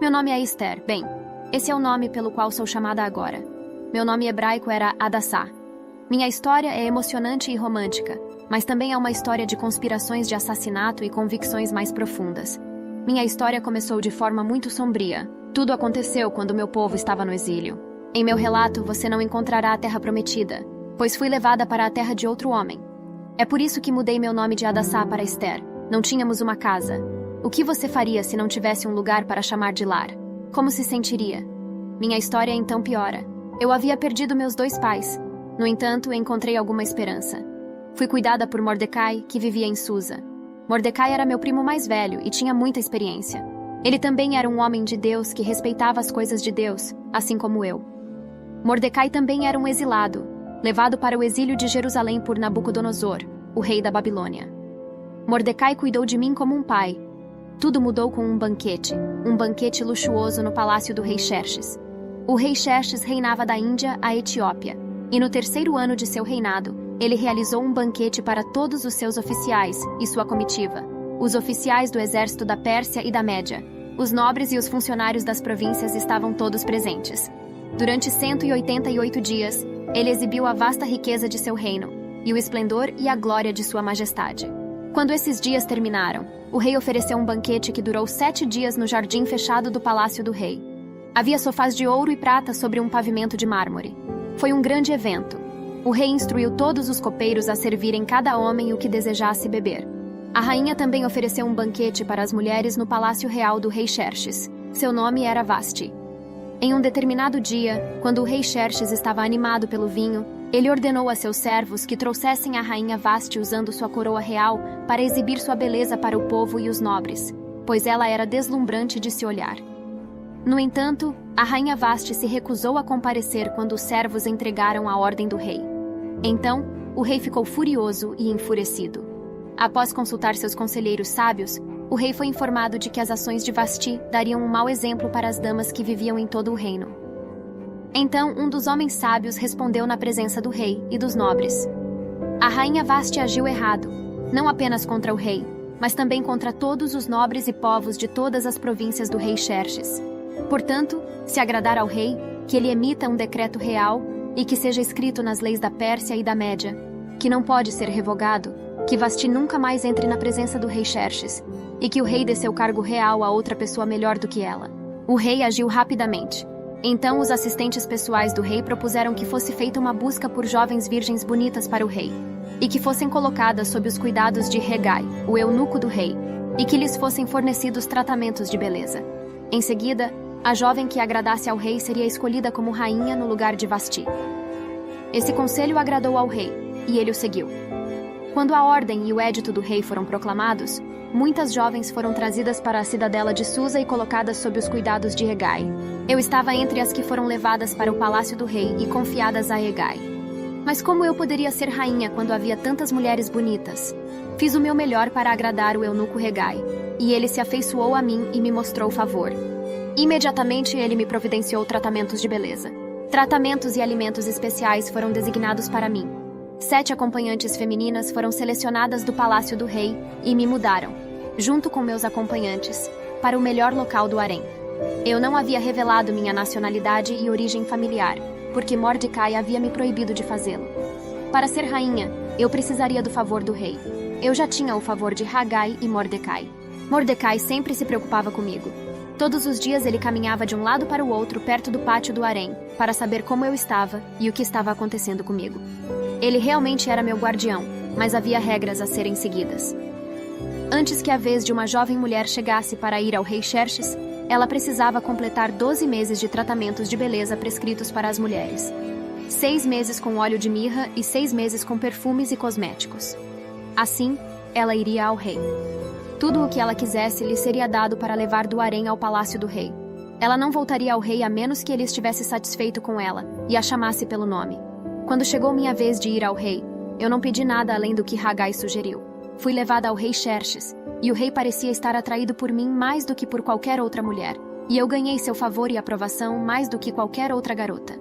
Meu nome é Esther. Bem, esse é o nome pelo qual sou chamada agora. Meu nome hebraico era Hadassah. Minha história é emocionante e romântica, mas também é uma história de conspirações de assassinato e convicções mais profundas. Minha história começou de forma muito sombria. Tudo aconteceu quando meu povo estava no exílio. Em meu relato, você não encontrará a terra prometida, pois fui levada para a terra de outro homem. É por isso que mudei meu nome de Hadassah para Esther. Não tínhamos uma casa. O que você faria se não tivesse um lugar para chamar de lar? Como se sentiria? Minha história então piora. Eu havia perdido meus 2 pais. No entanto, encontrei alguma esperança. Fui cuidada por Mordecai, que vivia em Susa. Mordecai era meu primo mais velho e tinha muita experiência. Ele também era um homem de Deus que respeitava as coisas de Deus, assim como eu. Mordecai também era um exilado, levado para o exílio de Jerusalém por Nabucodonosor, o rei da Babilônia. Mordecai cuidou de mim como um pai. Tudo mudou com um banquete luxuoso no palácio do rei Xerxes. O rei Xerxes reinava da Índia à Etiópia, e no 3º ano de seu reinado, ele realizou um banquete para todos os seus oficiais e sua comitiva, os oficiais do exército da Pérsia e da Média. Os nobres e os funcionários das províncias estavam todos presentes. Durante 188 dias, ele exibiu a vasta riqueza de seu reino, e o esplendor e a glória de sua majestade. Quando esses dias terminaram, o rei ofereceu um banquete que durou 7 dias no jardim fechado do palácio do rei. Havia sofás de ouro e prata sobre um pavimento de mármore. Foi um grande evento. O rei instruiu todos os copeiros a servirem cada homem o que desejasse beber. A rainha também ofereceu um banquete para as mulheres no palácio real do rei Xerxes. Seu nome era Vasti. Em um determinado dia, quando o rei Xerxes estava animado pelo vinho, ele ordenou a seus servos que trouxessem a rainha Vasti usando sua coroa real para exibir sua beleza para o povo e os nobres, pois ela era deslumbrante de se olhar. No entanto, a rainha Vasti se recusou a comparecer quando os servos entregaram a ordem do rei. Então, o rei ficou furioso e enfurecido. Após consultar seus conselheiros sábios, o rei foi informado de que as ações de Vasti dariam um mau exemplo para as damas que viviam em todo o reino. Então, um dos homens sábios respondeu na presença do rei e dos nobres. A rainha Vasti agiu errado, não apenas contra o rei, mas também contra todos os nobres e povos de todas as províncias do rei Xerxes. Portanto, se agradar ao rei, que ele emita um decreto real e que seja escrito nas leis da Pérsia e da Média, que não pode ser revogado, que Vasti nunca mais entre na presença do rei Xerxes, e que o rei dê seu cargo real a outra pessoa melhor do que ela. O rei agiu rapidamente. Então os assistentes pessoais do rei propuseram que fosse feita uma busca por jovens virgens bonitas para o rei, e que fossem colocadas sob os cuidados de Hegai, o eunuco do rei, e que lhes fossem fornecidos tratamentos de beleza. Em seguida, a jovem que agradasse ao rei seria escolhida como rainha no lugar de Vasti. Esse conselho agradou ao rei, e ele o seguiu. Quando a ordem e o édito do rei foram proclamados, muitas jovens foram trazidas para a cidadela de Susa e colocadas sob os cuidados de Hegai. Eu estava entre as que foram levadas para o palácio do rei e confiadas a Hegai. Mas como eu poderia ser rainha quando havia tantas mulheres bonitas? Fiz o meu melhor para agradar o eunuco Hegai, e ele se afeiçoou a mim e me mostrou favor. Imediatamente ele me providenciou tratamentos de beleza. Tratamentos e alimentos especiais foram designados para mim. 7 acompanhantes femininas foram selecionadas do palácio do rei e me mudaram, junto com meus acompanhantes, para o melhor local do harém. Eu não havia revelado minha nacionalidade e origem familiar, porque Mordecai havia me proibido de fazê-lo. Para ser rainha, eu precisaria do favor do rei. Eu já tinha o favor de Hegai e Mordecai. Mordecai sempre se preocupava comigo. Todos os dias ele caminhava de um lado para o outro perto do pátio do harém, para saber como eu estava e o que estava acontecendo comigo. Ele realmente era meu guardião, mas havia regras a serem seguidas. Antes que a vez de uma jovem mulher chegasse para ir ao rei Xerxes, ela precisava completar 12 meses de tratamentos de beleza prescritos para as mulheres. 6 meses com óleo de mirra e 6 meses com perfumes e cosméticos. Assim, ela iria ao rei. Tudo o que ela quisesse lhe seria dado para levar do harém ao palácio do rei. Ela não voltaria ao rei a menos que ele estivesse satisfeito com ela e a chamasse pelo nome. Quando chegou minha vez de ir ao rei, eu não pedi nada além do que Hegai sugeriu. Fui levada ao rei Xerxes, e o rei parecia estar atraído por mim mais do que por qualquer outra mulher, e eu ganhei seu favor e aprovação mais do que qualquer outra garota.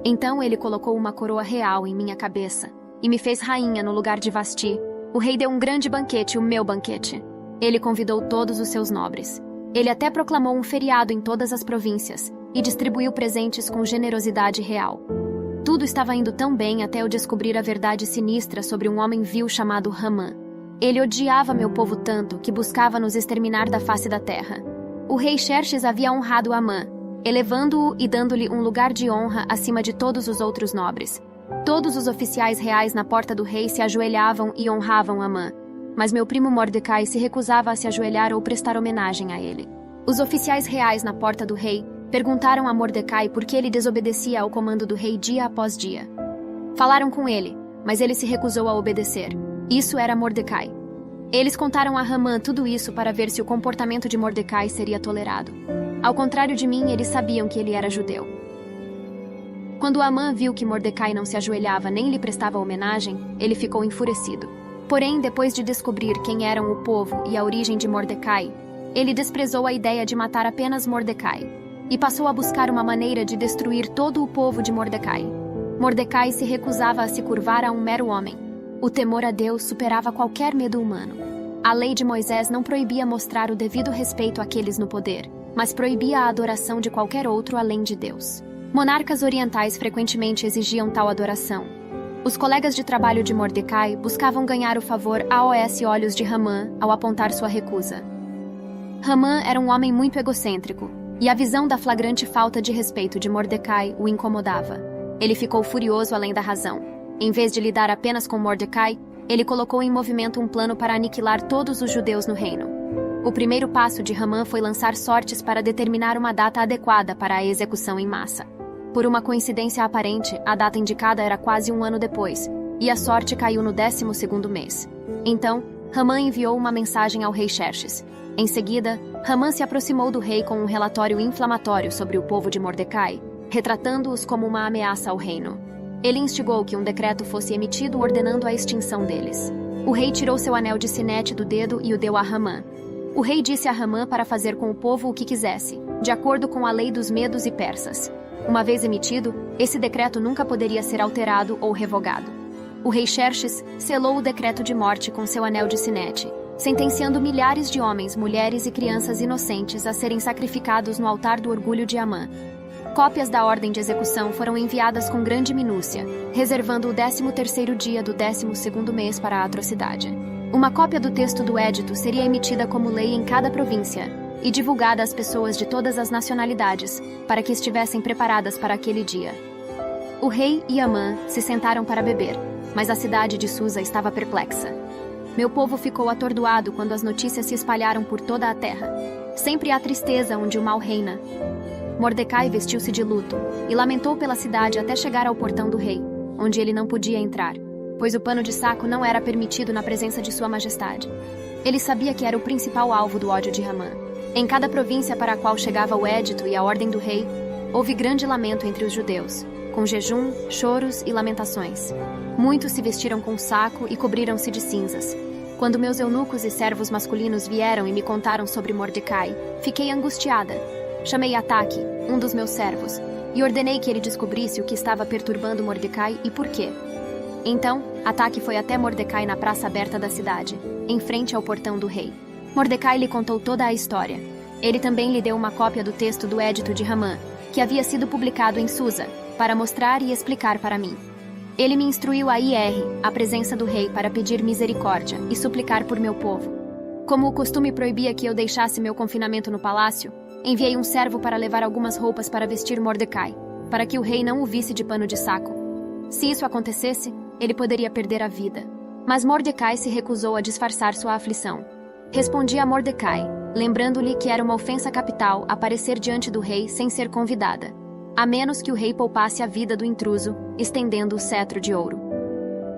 Então ele colocou uma coroa real em minha cabeça, e me fez rainha no lugar de Vasti. O rei deu um grande banquete, o meu banquete. Ele convidou todos os seus nobres. Ele até proclamou um feriado em todas as províncias e distribuiu presentes com generosidade real. Tudo estava indo tão bem até eu descobrir a verdade sinistra sobre um homem vil chamado Hamã. Ele odiava meu povo tanto que buscava nos exterminar da face da terra. O rei Xerxes havia honrado Amã, elevando-o e dando-lhe um lugar de honra acima de todos os outros nobres. Todos os oficiais reais na porta do rei se ajoelhavam e honravam Amã, mas meu primo Mordecai se recusava a se ajoelhar ou prestar homenagem a ele. Os oficiais reais na porta do rei perguntaram a Mordecai por que ele desobedecia ao comando do rei dia após dia. Falaram com ele, mas ele se recusou a obedecer. Isso era Mordecai. Eles contaram a Hamã tudo isso para ver se o comportamento de Mordecai seria tolerado. Ao contrário de mim, eles sabiam que ele era judeu. Quando Amã viu que Mordecai não se ajoelhava nem lhe prestava homenagem, ele ficou enfurecido. Porém, depois de descobrir quem eram o povo e a origem de Mordecai, ele desprezou a ideia de matar apenas Mordecai e passou a buscar uma maneira de destruir todo o povo de Mordecai. Mordecai se recusava a se curvar a um mero homem. O temor a Deus superava qualquer medo humano. A lei de Moisés não proibia mostrar o devido respeito àqueles no poder, mas proibia a adoração de qualquer outro além de Deus. Monarcas orientais frequentemente exigiam tal adoração. Os colegas de trabalho de Mordecai buscavam ganhar o favor aos olhos de Hamã ao apontar sua recusa. Hamã era um homem muito egocêntrico, e a visão da flagrante falta de respeito de Mordecai o incomodava. Ele ficou furioso além da razão. Em vez de lidar apenas com Mordecai, ele colocou em movimento um plano para aniquilar todos os judeus no reino. O primeiro passo de Hamã foi lançar sortes para determinar uma data adequada para a execução em massa. Por uma coincidência aparente, a data indicada era quase um ano depois, e a sorte caiu no 12º mês. Então, Hamã enviou uma mensagem ao rei Xerxes. Em seguida, Hamã se aproximou do rei com um relatório inflamatório sobre o povo de Mordecai, retratando-os como uma ameaça ao reino. Ele instigou que um decreto fosse emitido ordenando a extinção deles. O rei tirou seu anel de sinete do dedo e o deu a Hamã. O rei disse a Hamã para fazer com o povo o que quisesse, de acordo com a lei dos medos e persas. Uma vez emitido, esse decreto nunca poderia ser alterado ou revogado. O rei Xerxes selou o decreto de morte com seu anel de sinete, sentenciando milhares de homens, mulheres e crianças inocentes a serem sacrificados no altar do orgulho de Amã. Cópias da ordem de execução foram enviadas com grande minúcia, reservando o 13º dia do 12º mês para a atrocidade. Uma cópia do texto do édito seria emitida como lei em cada província e divulgada às pessoas de todas as nacionalidades, para que estivessem preparadas para aquele dia. O rei e Amã se sentaram para beber, mas a cidade de Susa estava perplexa. Meu povo ficou atordoado quando as notícias se espalharam por toda a terra. Sempre há tristeza onde o mal reina. Mordecai vestiu-se de luto e lamentou pela cidade até chegar ao portão do rei, onde ele não podia entrar, pois o pano de saco não era permitido na presença de sua majestade. Ele sabia que era o principal alvo do ódio de Hamã. Em cada província para a qual chegava o édito e a ordem do rei, houve grande lamento entre os judeus, com jejum, choros e lamentações. Muitos se vestiram com saco e cobriram-se de cinzas. Quando meus eunucos e servos masculinos vieram e me contaram sobre Mordecai, fiquei angustiada. Chamei Ataque, um dos meus servos, e ordenei que ele descobrisse o que estava perturbando Mordecai e por quê. Então, Ataque foi até Mordecai na praça aberta da cidade, em frente ao portão do rei. Mordecai lhe contou toda a história. Ele também lhe deu uma cópia do texto do édito de Hamã, que havia sido publicado em Susa, para mostrar e explicar para mim. Ele me instruiu a ir à presença do rei para pedir misericórdia e suplicar por meu povo. Como o costume proibia que eu deixasse meu confinamento no palácio, enviei um servo para levar algumas roupas para vestir Mordecai, para que o rei não o visse de pano de saco. Se isso acontecesse, ele poderia perder a vida. Mas Mordecai se recusou a disfarçar sua aflição. Respondi a Mordecai, lembrando-lhe que era uma ofensa capital aparecer diante do rei sem ser convidada, a menos que o rei poupasse a vida do intruso, estendendo o cetro de ouro.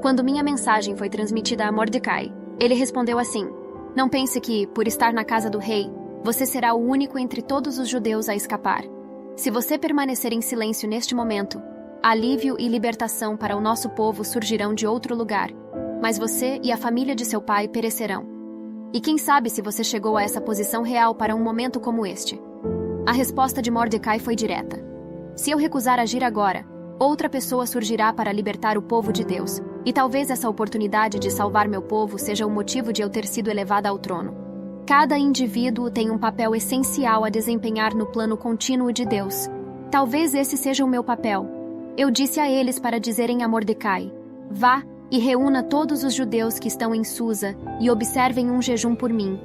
Quando minha mensagem foi transmitida a Mordecai, ele respondeu assim: "Não pense que, por estar na casa do rei, você será o único entre todos os judeus a escapar. Se você permanecer em silêncio neste momento, alívio e libertação para o nosso povo surgirão de outro lugar, mas você e a família de seu pai perecerão. E quem sabe se você chegou a essa posição real para um momento como este?" A resposta de Mordecai foi direta: "Se eu recusar agir agora, outra pessoa surgirá para libertar o povo de Deus, e talvez essa oportunidade de salvar meu povo seja o motivo de eu ter sido elevada ao trono. Cada indivíduo tem um papel essencial a desempenhar no plano contínuo de Deus. Talvez esse seja o meu papel. Eu disse a eles para dizerem a Mordecai: vá e reúna todos os judeus que estão em Susa e observem um jejum por mim.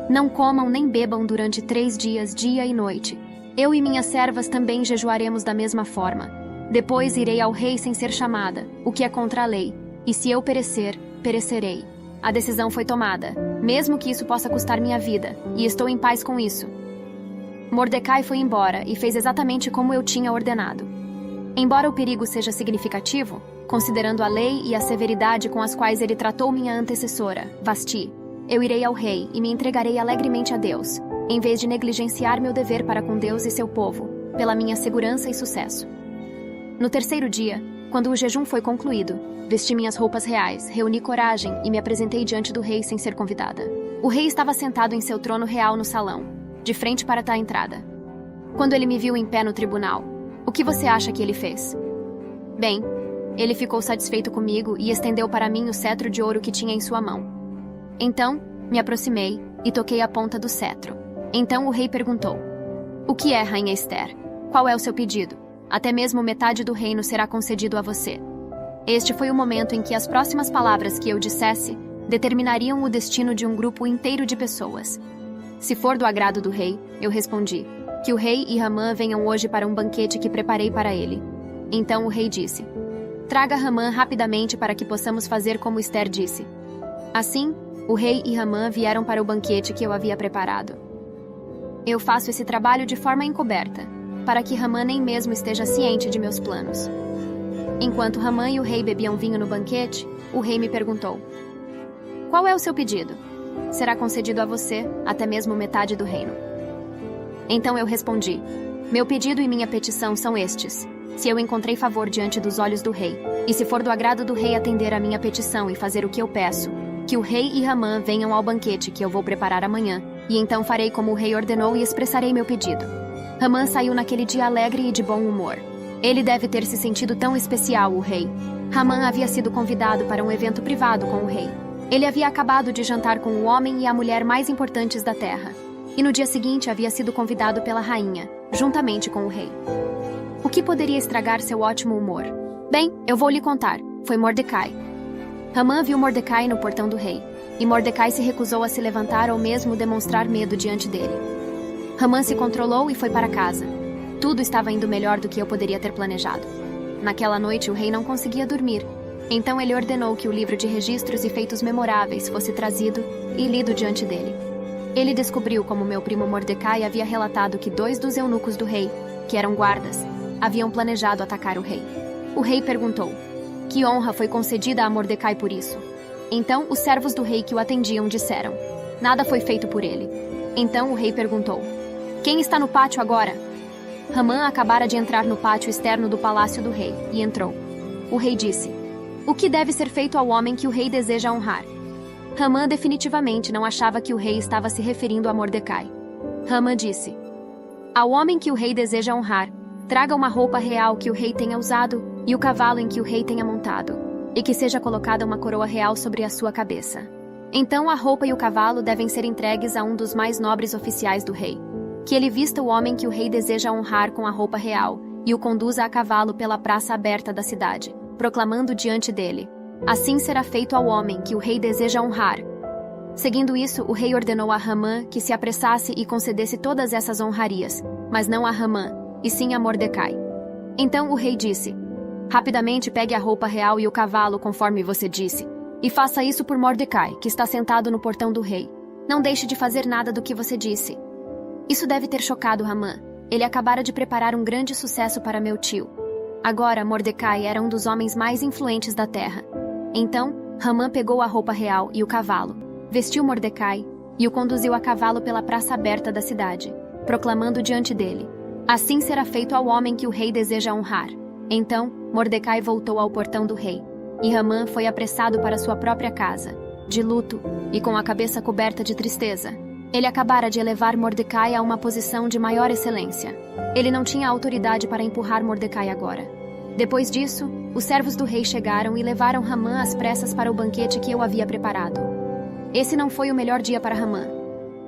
Não comam nem bebam durante 3 dias, dia e noite. Eu e minhas servas também jejuaremos da mesma forma. Depois irei ao rei sem ser chamada, o que é contra a lei. E se eu perecer, perecerei. A decisão foi tomada, mesmo que isso possa custar minha vida, e estou em paz com isso. Mordecai foi embora e fez exatamente como eu tinha ordenado. Embora o perigo seja significativo, considerando a lei e a severidade com as quais ele tratou minha antecessora, Vasti, eu irei ao rei e me entregarei alegremente a Deus, em vez de negligenciar meu dever para com Deus e seu povo, pela minha segurança e sucesso. No 3º dia, quando o jejum foi concluído, vesti minhas roupas reais, reuni coragem e me apresentei diante do rei sem ser convidada. O rei estava sentado em seu trono real no salão, de frente para a entrada. Quando ele me viu em pé no tribunal, o que você acha que ele fez? Bem, ele ficou satisfeito comigo e estendeu para mim o cetro de ouro que tinha em sua mão. Então, me aproximei e toquei a ponta do cetro. Então o rei perguntou: o que é, Rainha Esther? Qual é o seu pedido? Até mesmo metade do reino será concedido a você. Este foi o momento em que as próximas palavras que eu dissesse determinariam o destino de um grupo inteiro de pessoas. Se for do agrado do rei, eu respondi, que o rei e Hamã venham hoje para um banquete que preparei para ele. Então o rei disse: traga Hamã rapidamente para que possamos fazer como Esther disse. Assim, o rei e Hamã vieram para o banquete que eu havia preparado. Eu faço esse trabalho de forma encoberta, para que Hamã nem mesmo esteja ciente de meus planos. Enquanto Hamã e o rei bebiam vinho no banquete, o rei me perguntou: qual é o seu pedido? Será concedido a você, até mesmo metade do reino. Então eu respondi: meu pedido e minha petição são estes. Se eu encontrei favor diante dos olhos do rei, e se for do agrado do rei atender a minha petição e fazer o que eu peço, que o rei e Hamã venham ao banquete que eu vou preparar amanhã, e então farei como o rei ordenou e expressarei meu pedido. Hamã saiu naquele dia alegre e de bom humor. Ele deve ter se sentido tão especial, o rei. Hamã havia sido convidado para um evento privado com o rei. Ele havia acabado de jantar com o homem e a mulher mais importantes da terra. E no dia seguinte havia sido convidado pela rainha, juntamente com o rei. O que poderia estragar seu ótimo humor? Bem, eu vou lhe contar. Foi Mordecai. Hamã viu Mordecai no portão do rei, e Mordecai se recusou a se levantar ou mesmo demonstrar medo diante dele. Hamã se controlou e foi para casa. Tudo estava indo melhor do que eu poderia ter planejado. Naquela noite o rei não conseguia dormir. Então ele ordenou que o livro de registros e feitos memoráveis fosse trazido e lido diante dele. Ele descobriu como meu primo Mordecai havia relatado que 2 dos eunucos do rei, que eram guardas, haviam planejado atacar o rei. O rei perguntou: que honra foi concedida a Mordecai por isso? Então os servos do rei que o atendiam disseram: nada foi feito por ele. Então o rei perguntou: quem está no pátio agora? Hamã acabara de entrar no pátio externo do palácio do rei, e entrou. O rei disse: o que deve ser feito ao homem que o rei deseja honrar? Hamã definitivamente não achava que o rei estava se referindo a Mordecai. Hamã disse: ao homem que o rei deseja honrar, traga uma roupa real que o rei tenha usado e o cavalo em que o rei tenha montado, e que seja colocada uma coroa real sobre a sua cabeça. Então a roupa e o cavalo devem ser entregues a um dos mais nobres oficiais do rei. Que ele vista o homem que o rei deseja honrar com a roupa real e o conduza a cavalo pela praça aberta da cidade, proclamando diante dele: assim será feito ao homem que o rei deseja honrar. Seguindo isso, o rei ordenou a Hamã que se apressasse e concedesse todas essas honrarias, mas não a Hamã, e sim a Mordecai. Então o rei disse: rapidamente pegue a roupa real e o cavalo conforme você disse, e faça isso por Mordecai, que está sentado no portão do rei. Não deixe de fazer nada do que você disse. Isso deve ter chocado Hamã. Ele acabara de preparar um grande sucesso para meu tio. Agora, Mordecai era um dos homens mais influentes da terra. Então, Hamã pegou a roupa real e o cavalo, vestiu Mordecai e o conduziu a cavalo pela praça aberta da cidade, proclamando diante dele: assim será feito ao homem que o rei deseja honrar. Então, Mordecai voltou ao portão do rei, e Hamã foi apressado para sua própria casa, de luto e com a cabeça coberta de tristeza. Ele acabara de elevar Mordecai a uma posição de maior excelência. Ele não tinha autoridade para empurrar Mordecai agora. Depois disso, os servos do rei chegaram e levaram Hamã às pressas para o banquete que eu havia preparado. Esse não foi o melhor dia para Hamã.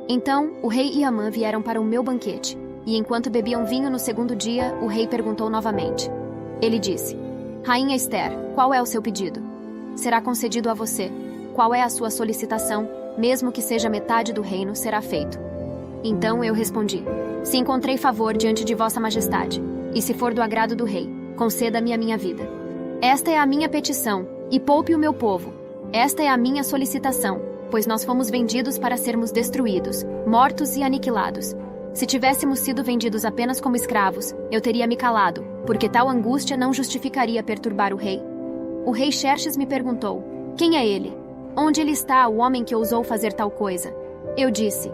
Então, o rei e Amã vieram para o meu banquete, e enquanto bebiam vinho no segundo dia, o rei perguntou novamente. Ele disse: Rainha Ester, qual é o seu pedido? Será concedido a você. Qual é a sua solicitação? Mesmo que seja metade do reino, será feito. Então eu respondi: Se encontrei favor diante de vossa majestade, e se for do agrado do rei, conceda-me a minha vida. Esta é a minha petição, e poupe o meu povo. Esta é a minha solicitação, pois nós fomos vendidos para sermos destruídos, mortos e aniquilados. Se tivéssemos sido vendidos apenas como escravos, eu teria me calado, porque tal angústia não justificaria perturbar o rei. O rei Xerxes me perguntou: Quem é ele? Onde ele está, o homem que ousou fazer tal coisa? Eu disse: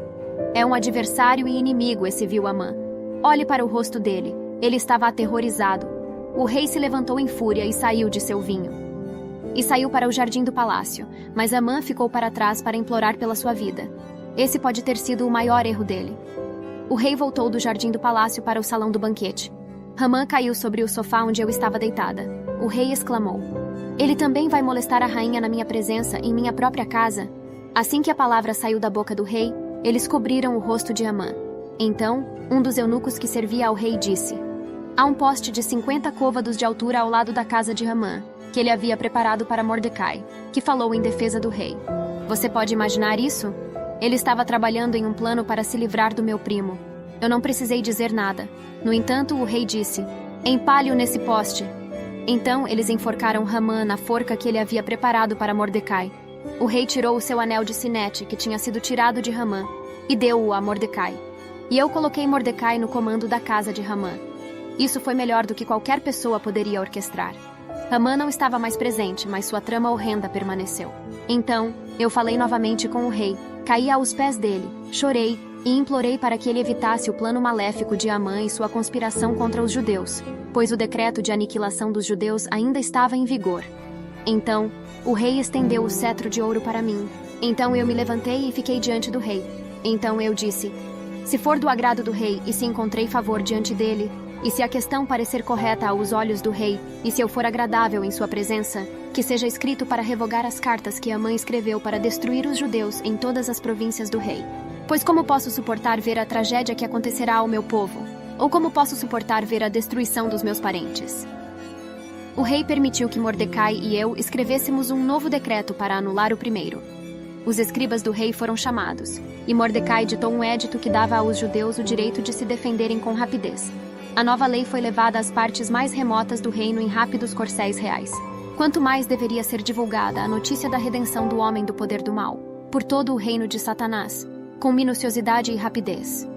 É um adversário e inimigo esse vil Amã. Olhe para o rosto dele, ele estava aterrorizado. O rei se levantou em fúria e saiu de seu vinho. E saiu para o jardim do palácio, mas Amã ficou para trás para implorar pela sua vida. Esse pode ter sido o maior erro dele. O rei voltou do jardim do palácio para o salão do banquete. Amã caiu sobre o sofá onde eu estava deitada. O rei exclamou: Ele também vai molestar a rainha na minha presença, em minha própria casa? Assim que a palavra saiu da boca do rei, eles cobriram o rosto de Amã. Então, um dos eunucos que servia ao rei disse: Há um poste de 50 côvados de altura ao lado da casa de Amã, que ele havia preparado para Mordecai, que falou em defesa do rei. Você pode imaginar isso? Ele estava trabalhando em um plano para se livrar do meu primo. Eu não precisei dizer nada. No entanto, o rei disse: Empalhe-o nesse poste. Então, eles enforcaram Amã na forca que ele havia preparado para Mordecai. O rei tirou o seu anel de sinete, que tinha sido tirado de Amã, e deu-o a Mordecai. E eu coloquei Mordecai no comando da casa de Amã. Isso foi melhor do que qualquer pessoa poderia orquestrar. Amã não estava mais presente, mas sua trama horrenda permaneceu. Então, eu falei novamente com o rei, caí aos pés dele, chorei e implorei para que ele evitasse o plano maléfico de Amã e sua conspiração contra os judeus, pois o decreto de aniquilação dos judeus ainda estava em vigor. Então, o rei estendeu o cetro de ouro para mim. Então eu me levantei e fiquei diante do rei. Então eu disse: Se for do agrado do rei e se encontrei favor diante dele, e se a questão parecer correta aos olhos do rei, e se eu for agradável em sua presença, que seja escrito para revogar as cartas que Amã escreveu para destruir os judeus em todas as províncias do rei. Pois como posso suportar ver a tragédia que acontecerá ao meu povo? Ou como posso suportar ver a destruição dos meus parentes? O rei permitiu que Mordecai e eu escrevêssemos um novo decreto para anular o primeiro. Os escribas do rei foram chamados, e Mordecai ditou um édito que dava aos judeus o direito de se defenderem com rapidez. A nova lei foi levada às partes mais remotas do reino em rápidos corcéis reais. Quanto mais deveria ser divulgada a notícia da redenção do homem do poder do mal, por todo o reino de Satanás, com minuciosidade e rapidez.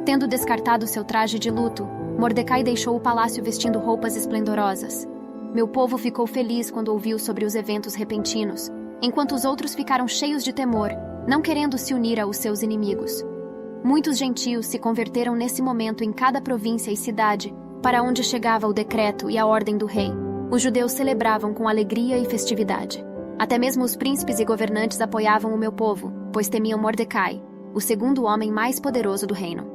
Tendo descartado seu traje de luto, Mordecai deixou o palácio vestindo roupas esplendorosas. Meu povo ficou feliz quando ouviu sobre os eventos repentinos, enquanto os outros ficaram cheios de temor, não querendo se unir aos seus inimigos. Muitos gentios se converteram nesse momento em cada província e cidade, para onde chegava o decreto e a ordem do rei. Os judeus celebravam com alegria e festividade. Até mesmo os príncipes e governantes apoiavam o meu povo, pois temiam Mordecai, o segundo homem mais poderoso do reino.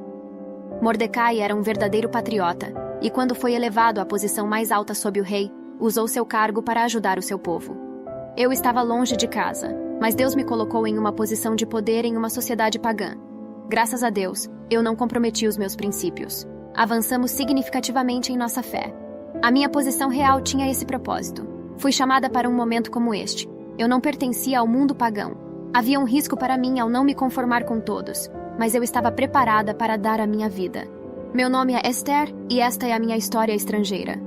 Mordecai era um verdadeiro patriota, e quando foi elevado à posição mais alta sob o rei, usou seu cargo para ajudar o seu povo. Eu estava longe de casa, mas Deus me colocou em uma posição de poder em uma sociedade pagã. Graças a Deus, eu não comprometi os meus princípios. Avançamos significativamente em nossa fé. A minha posição real tinha esse propósito. Fui chamada para um momento como este. Eu não pertencia ao mundo pagão. Havia um risco para mim ao não me conformar com todos, mas eu estava preparada para dar a minha vida. Meu nome é Esther e esta é a minha história estrangeira.